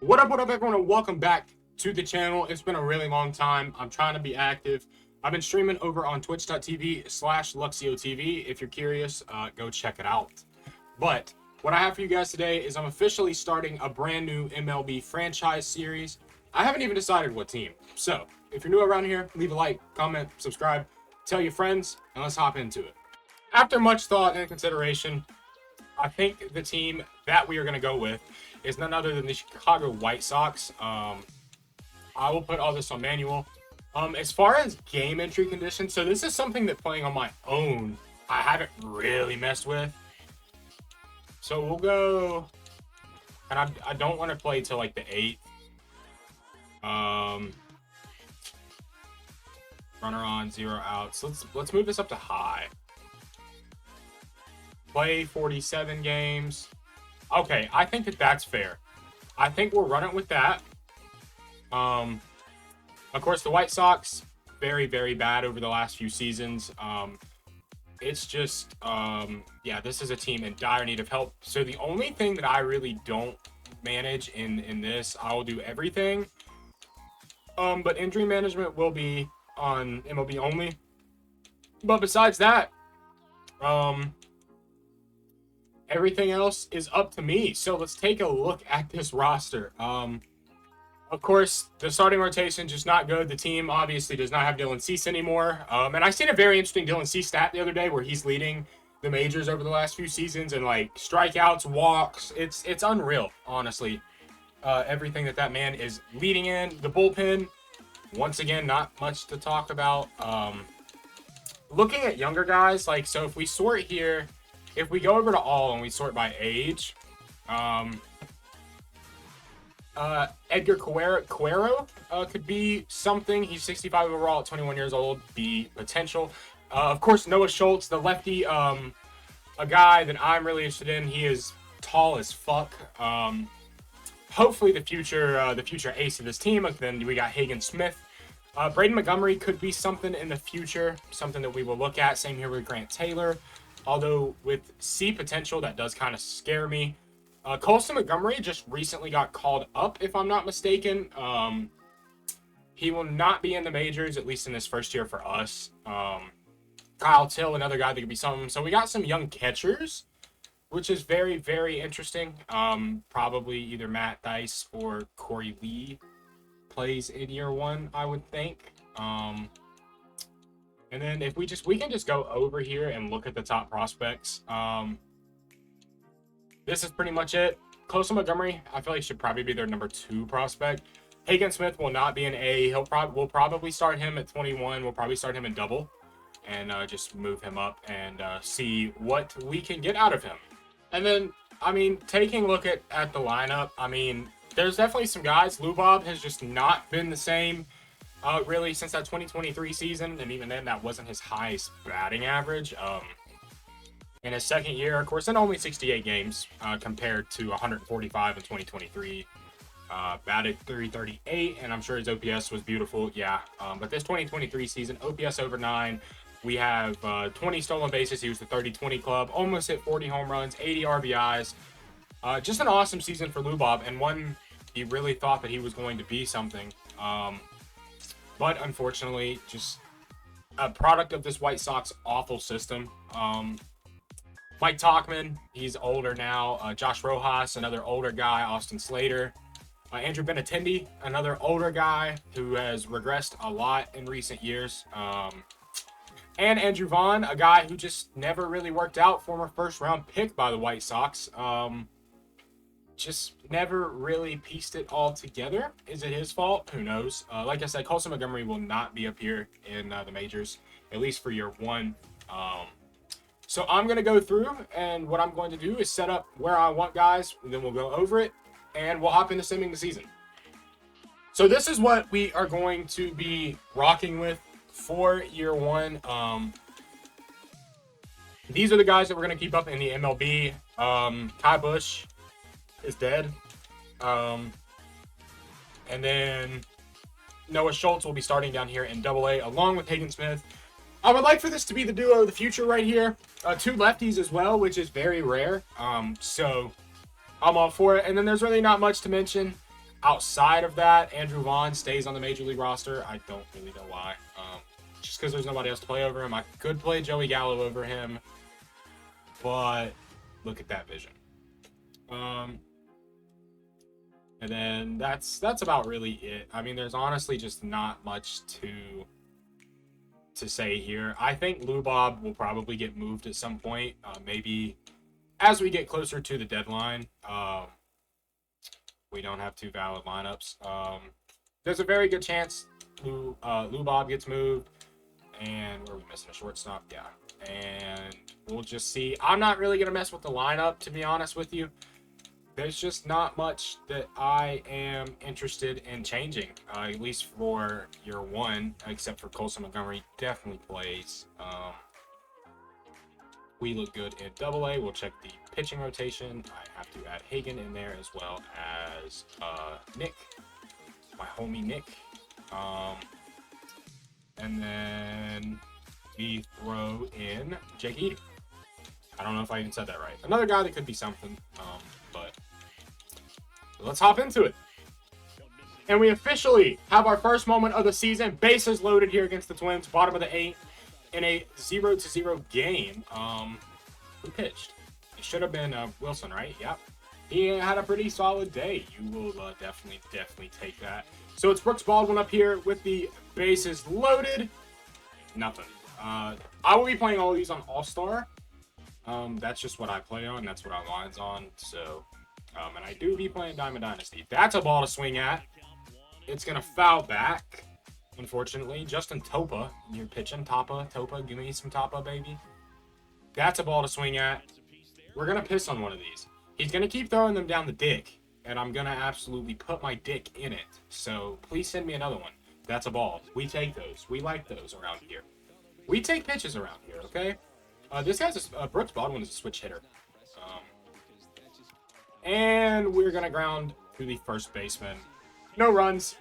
What up, everyone, and welcome back to the channel. It's been a really long time. I'm trying to be active. I've been streaming over on twitch.tv/LuxioTV. If you're curious, go check it out. But what I have for you guys today is I'm officially starting a brand new MLB franchise series. I haven't even decided what team. So if you're new around here, leave a like, comment, subscribe, tell your friends, and let's hop into it. After much thought and consideration, I think the team that we are going to go with is none other than the Chicago White Sox. I will put all this on manual. As far as game entry conditions, so this is something that playing on my own, I haven't really messed with. So we'll go, and I don't want to play till like the 8th. Runner on, 0 outs. Let's move this up to high. Play 47 games. Okay, I think that's fair. I think we'll run it with that. Of course, the White Sox, very, very bad over the last few seasons. It's just, yeah, this is a team in dire need of help. So the only thing that I really don't manage in this, I will do everything. But injury management will be on MLB only. But besides that, everything else is up to me. So let's take a look at this roster. Of course, the starting rotation just not good. The team obviously does not have Dylan Cease anymore. And I seen a very interesting Dylan Cease stat the other day where he's leading the majors over the last few seasons and like strikeouts, walks. It's unreal, honestly. Everything that man is leading in. The bullpen, once again, not much to talk about. Looking at younger guys, like, so if we sort here, if we go over to all and we sort by age, Edgar Cuero could be something. He's 65 overall at 21 years old. The potential. Of course, Noah Schultz, the lefty, a guy that I'm really interested in. He is tall as fuck. Hopefully the future ace of this team. Then we got Hagen Smith. Braden Montgomery could be something in the future, something that we will look at. Same here with Grant Taylor. Although with C potential, that does kind of scare me. Colson Montgomery just recently got called up, if I'm not mistaken. He will not be in the majors, at least in this first year for us. Kyle Till, another guy that could be something. So we got some young catchers, which is very, very interesting. Probably either Matt Dice or Corey Lee plays in year one, I would think. And then if we can just go over here and look at the top prospects. This is pretty much it. Colson Montgomery, I feel like should probably be their number 2 prospect. Hagen Smith will not be an A. We'll probably start him at 21. We'll probably start him in double and just move him up and see what we can get out of him. And then, I mean, taking a look at the lineup, I mean, there's definitely some guys. Lou Bob has just not been the same really since that 2023 season, and even then that wasn't his highest batting average. In his second year, of course, in only 68 games compared to 145 in 2023. Batted 338, and I'm sure his OPS was beautiful. Yeah, but this 2023 season, OPS over 9. We have 20 stolen bases. He was the 30-20 club. Almost hit 40 home runs, 80 RBIs. Just an awesome season for Lou Bob, and one he really thought that he was going to be something. But unfortunately, just a product of this White Sox awful system. Mike Tauchman, he's older now. Josh Rojas, another older guy. Austin Slater. Andrew Benintendi, another older guy who has regressed a lot in recent years. And Andrew Vaughn, a guy who just never really worked out. Former first-round pick by the White Sox. Just never really pieced it all together. Is it his fault? Who knows? Like I said, Colson Montgomery will not be up here in the majors, at least for year 1. So I'm going to go through, and what I'm going to do is set up where I want guys, and then we'll go over it, and we'll hop into simming the season. So this is what we are going to be rocking with for year 1. These are the guys that we're going to keep up in the MLB. Kai Bush is dead. And then Noah Schultz will be starting down here in Double-A along with Hagen Smith. I would like for this to be the duo of the future right here. 2 lefties as well, which is very rare. So I'm all for it. And then there's really not much to mention. Outside of that, Andrew Vaughn stays on the Major League roster. I don't really know why. Just because there's nobody else to play over him. I could play Joey Gallo over him, but look at that vision. And then that's about really it. I mean, there's honestly just not much to say here. I think Lubob will probably get moved at some point. Maybe as we get closer to the deadline. We don't have two valid lineups. There's a very good chance Lubob gets moved. And where are we missing a shortstop? Yeah. And we'll just see. I'm not really going to mess with the lineup, to be honest with you. There's just not much that I am interested in changing, at least for year one, except for Colson Montgomery definitely plays. We look good in AA. We'll check the pitching rotation. I have to add Hagen in there as well as Nick, my homie Nick. And then we throw in Jake Eady. I don't know if I even said that right. Another guy that could be something, but let's hop into it. And we officially have our first moment of the season. Bases loaded here against the Twins, bottom of the 8th, in a 0-0 game. Who pitched? It should have been Wilson, right? Yep. He had a pretty solid day. You will definitely take that. So it's Brooks Baldwin up here with the bases loaded. Nothing. I will be playing all of these on All-Star. That's just what I play on. That's what our line's on. So, and I do be playing Diamond Dynasty. That's a ball to swing at. It's going to foul back, unfortunately. Justin Topa, you're pitching. Topa, give me some Topa, baby. That's a ball to swing at. We're going to piss on one of these. He's going to keep throwing them down the dick, and I'm going to absolutely put my dick in it. So please send me another one. That's a ball. We take those. We like those around here. We take pitches around here, okay? This guy's Brooks Baldwin is a switch hitter. And we're going to ground to the first baseman. No runs.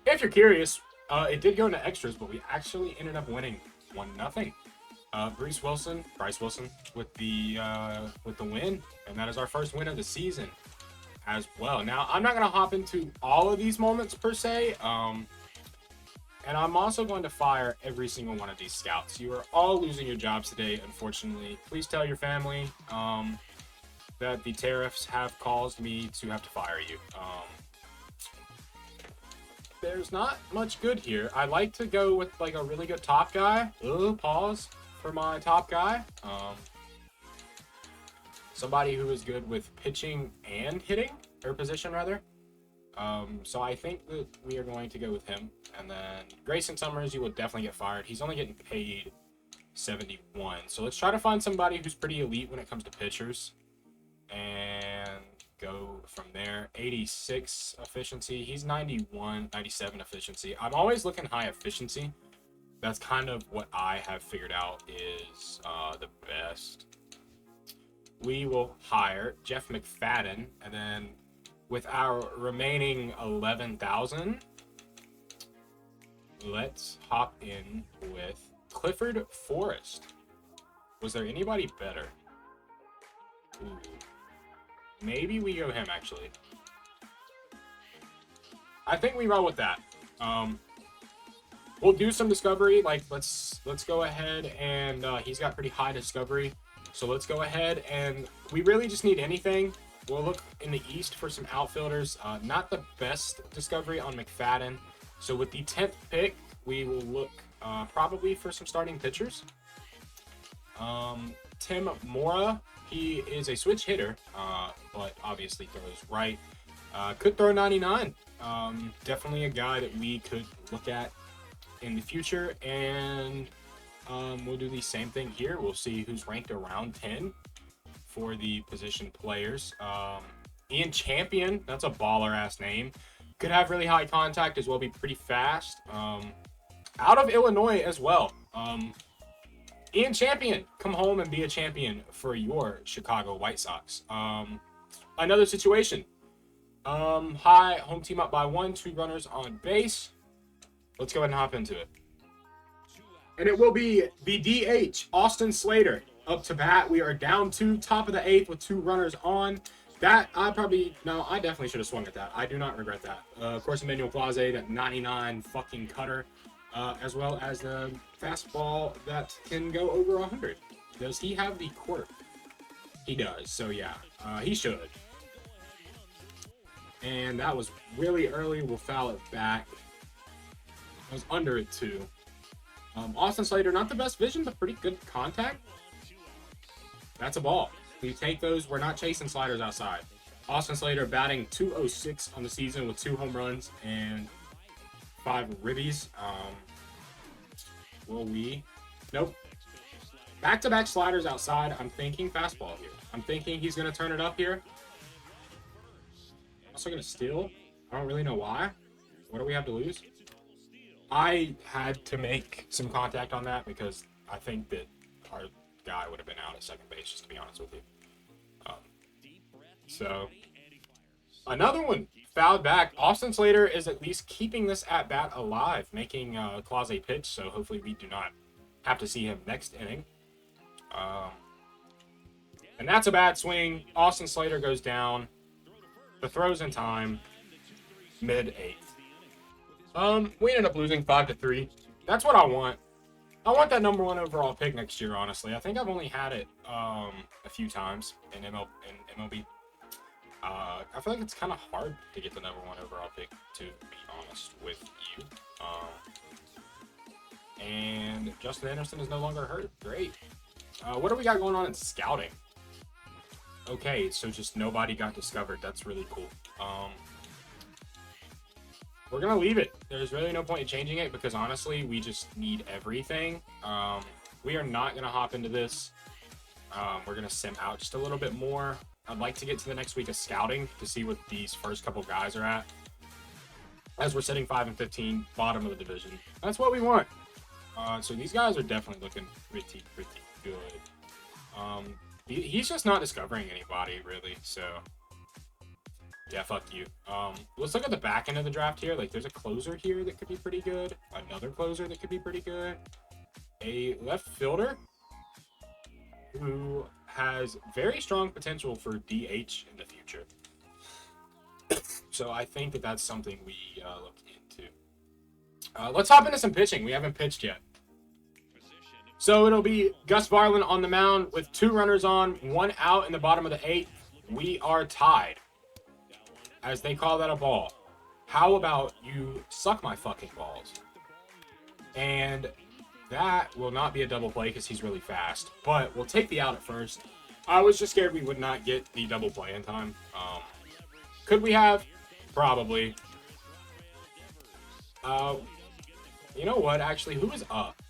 If you're curious, it did go into extras, but we actually ended up winning 1-0. Bryce Wilson with the win, and that is our first win of the season as well. Now, I'm not going to hop into all of these moments per se, and I'm also going to fire every single one of these scouts. You are all losing your jobs today, unfortunately. Please tell your family that the tariffs have caused me to have to fire you. There's not much good here. I like to go with like a really good top guy. Pause for my top guy. Somebody who is good with pitching and hitting, or position rather. So I think that we are going to go with him. And then Grayson Summers, you will definitely get fired. He's only getting paid 71. So let's try to find somebody who's pretty elite when it comes to pitchers. And go from there. 86 efficiency. He's 91, 97 efficiency. I'm always looking high efficiency. That's kind of what I have figured out is the best. We will hire Jeff McFadden, and then with our remaining 11,000, let's hop in with Clifford Forrest. Was there anybody better? Ooh. Maybe we go him, actually. I think we roll with that. We'll do some discovery. Like, let's go ahead and he's got pretty high discovery. So let's go ahead and we really just need anything. We'll look in the East for some outfielders. Not the best discovery on McFadden. So with the 10th pick, we will look probably for some starting pitchers. Tim Mora, he is a switch hitter, but obviously throws right. Could throw 99. Definitely a guy that we could look at in the future, and we'll do the same thing here. We'll see who's ranked around 10 for the position players. Ian Champion, that's a baller ass name. Could have really high contact as well, be pretty fast. Out of Illinois as well. Ian Champion, come home and be a champion for your Chicago White Sox. Another situation. High home team up by 1, 2 runners on base. Let's go ahead and hop into it. And it will be the DH, Austin Slater, up to bat. We are down 2, top of the 8th with 2 runners on. That I probably no, I definitely should have swung at that. I do not regret that. Of course, Emmanuel Plaze, that 99 fucking cutter, as well as the fastball that can go over 100. Does he have the quirk? He does. So yeah, he should. And that was really early. We'll foul it back. I was under it too. Austin Slater, not the best vision, but pretty good contact. That's a ball. We take those. We're not chasing sliders outside. Austin Slater batting .206 on the season with 2 home runs and 5 ribbies. Will we? Nope. Back-to-back sliders outside. I'm thinking fastball here. I'm thinking he's going to turn it up here. Also going to steal. I don't really know why. What do we have to lose? I had to make some contact on that because I think that our guy would have been out at second base, just to be honest with you. So, another one fouled back. Austin Slater is at least keeping this at bat alive, making Claus a pitch, so hopefully we do not have to see him next inning. And that's a bad swing. Austin Slater goes down. The throw's in time. Mid-8th. We ended up losing 5-3. That's what I want. I want that number 1 overall pick next year, honestly. I think I've only had it a few times in MLB. I feel like it's kind of hard to get the number 1 overall pick, to be honest with you. And Justin Anderson is no longer hurt. Great. What do we got going on in scouting? Okay, so just nobody got discovered. That's really cool. We're going to leave it. There's really no point in changing it because, honestly, we just need everything. We are not going to hop into this. We're going to sim out just a little bit more. I'd like to get to the next week of scouting to see what these first couple guys are at. As we're sitting 5-15, bottom of the division. That's what we want. So these guys are definitely looking pretty good. He's just not discovering anybody, really, so... Yeah, fuck you. Let's look at the back end of the draft here. Like, there's a closer here that could be pretty good. Another closer that could be pretty good. A left fielder who has very strong potential for DH in the future. So I think that that's something we look into. Let's hop into some pitching. We haven't pitched yet. So it'll be Gus Varland on the mound with 2 runners on, 1 out in the bottom of the 8th. We are tied. As they call that a ball. How about you suck my fucking balls? And that will not be a double play because he's really fast. But we'll take the out at first. I was just scared we would not get the double play in time. Could we have? Probably. You know what? Actually, who is up?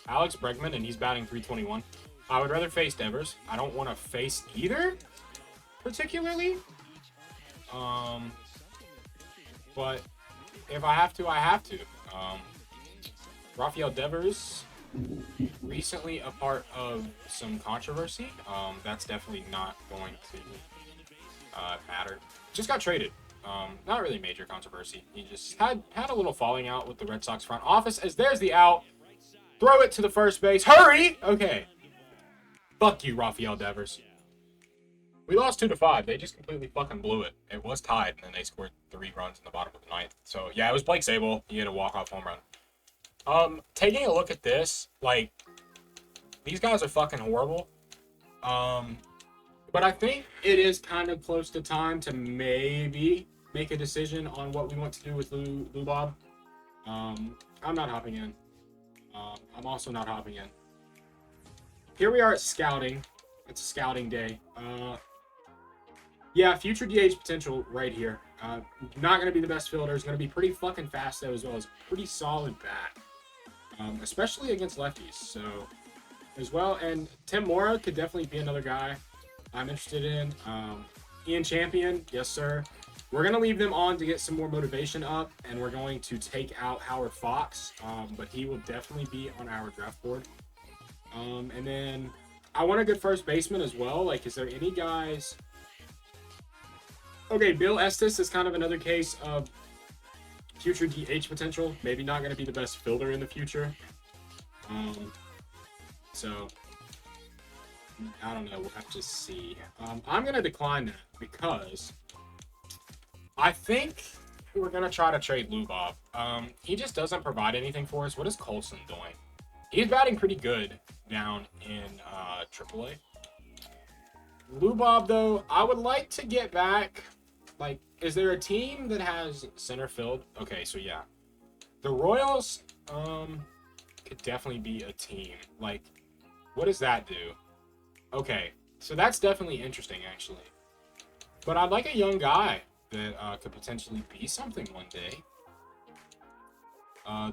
Alex Bregman, and he's batting .321. I would rather face Devers. I don't want to face either, particularly. But if I have to, I have to. Rafael Devers, recently a part of some controversy. That's definitely not going to matter. Just got traded. Not really major controversy. He just had a little falling out with the Red Sox front office. As there's the out. Throw it to the first base. Hurry! Okay. Fuck you, Rafael Devers. We lost 2-5. They just completely fucking blew it. It was tied, and then they scored 3 runs in the bottom of the 9th. So, yeah, it was Blake Sable. He had a walk-off home run. Taking a look at this, like, these guys are fucking horrible. But I think it is kind of close to time to maybe make a decision on what we want to do with Lou Bob. I'm not hopping in. I'm also not hopping in. Here we are at scouting. It's a scouting day. Yeah, future DH potential right here. Not going to be the best fielder. Is going to be pretty fucking fast, though, as well as pretty solid bat. Especially against lefties. So, as well. And Tim Mora could definitely be another guy I'm interested in. Ian Champion, yes, sir. We're going to leave them on to get some more motivation up. And we're going to take out Howard Fox. But he will definitely be on our draft board. And then I want a good first baseman as well. Like, is there any guys... Okay, Bill Estes is kind of another case of future DH potential. Maybe not going to be the best fielder in the future. So, I don't know. We'll have to see. I'm going to decline that because I think we're going to try to trade Lubov. He just doesn't provide anything for us. What is Colson doing? He's batting pretty good down in AAA. Lubov, though, I would like to get back. Like, is there a team that has center field? Okay, so yeah. The Royals could definitely be a team. Like, what does that do? Okay, so that's definitely interesting, actually. But I'd like a young guy that could potentially be something one day.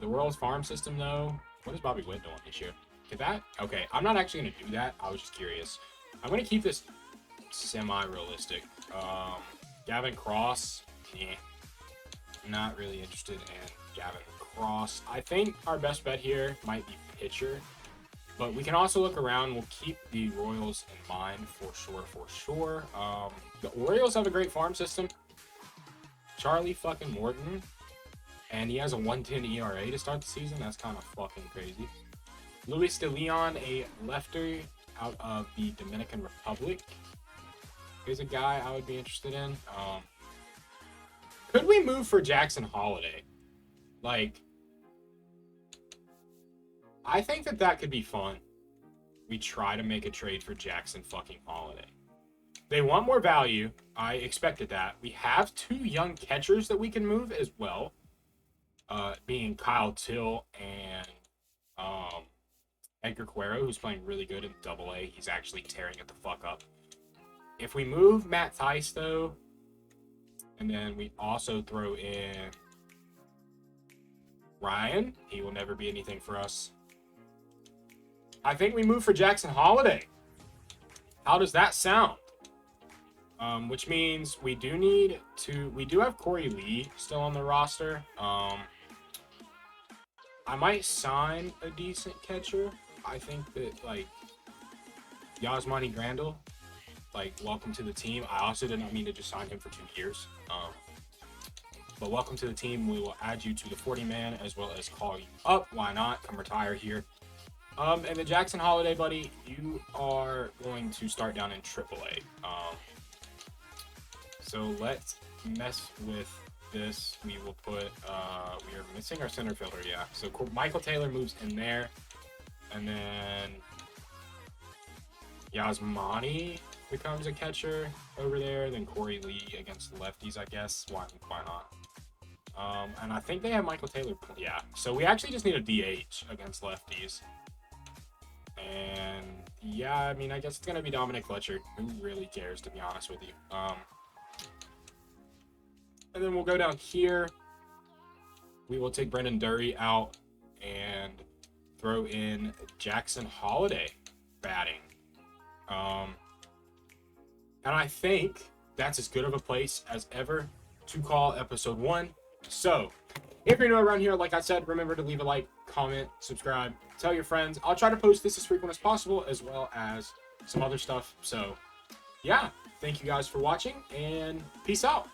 The Royals farm system, though. What is Bobby Witt doing this year? Did that? Okay, I'm not actually going to do that. I was just curious. I'm going to keep this semi-realistic. Gavin Cross. Yeah. Not really interested in Gavin Cross. I think our best bet here might be pitcher. But we can also look around. We'll keep the Royals in mind for sure. The Orioles have a great farm system. Charlie fucking Morton. And he has a 1.10 ERA to start the season. That's kind of fucking crazy. Luis de Leon, a lefter out of the Dominican Republic, is a guy I would be interested in. Could we move for Jackson Holiday? Like, I think that could be fun. We try to make a trade for Jackson fucking Holiday. They want more value. I expected that. We have 2 young catchers that we can move as well. Being Kyle Till and Edgar Cuero, who's playing really good in AA. He's actually tearing it the fuck up. If we move Matt Tice, though, and then we also throw in Ryan, he will never be anything for us. I think we move for Jackson Holiday. How does that sound? Which means we do have Corey Lee still on the roster. I might sign a decent catcher. I think that, like, Yasmani Grandal, like, welcome to the team. I also did not mean to just sign him for 2 years. But welcome to the team. We will add you to the 40-man as well as call you up. Why not? Come retire here. And the Jackson Holiday, buddy, you are going to start down in AAA. So let's mess with this. We will put, we are missing our center fielder, yeah. So Michael Taylor moves in there. And then Yasmani becomes a catcher over there. Then Corey Lee against the lefties, I guess. Why not? And I think they have Michael Taylor. Yeah. So we actually just need a DH against lefties. And yeah, I mean, I guess it's going to be Dominic Fletcher. Who really cares, to be honest with you? And then we'll go down here. We will take Brendan Dury out and throw in Jackson Holiday batting. And I think that's as good of a place as ever to call episode 1. So, if you're new around here, like I said, remember to leave a like, comment, subscribe, tell your friends. I'll try to post this as frequent as possible, as well as some other stuff. So, yeah, thank you guys for watching, and peace out.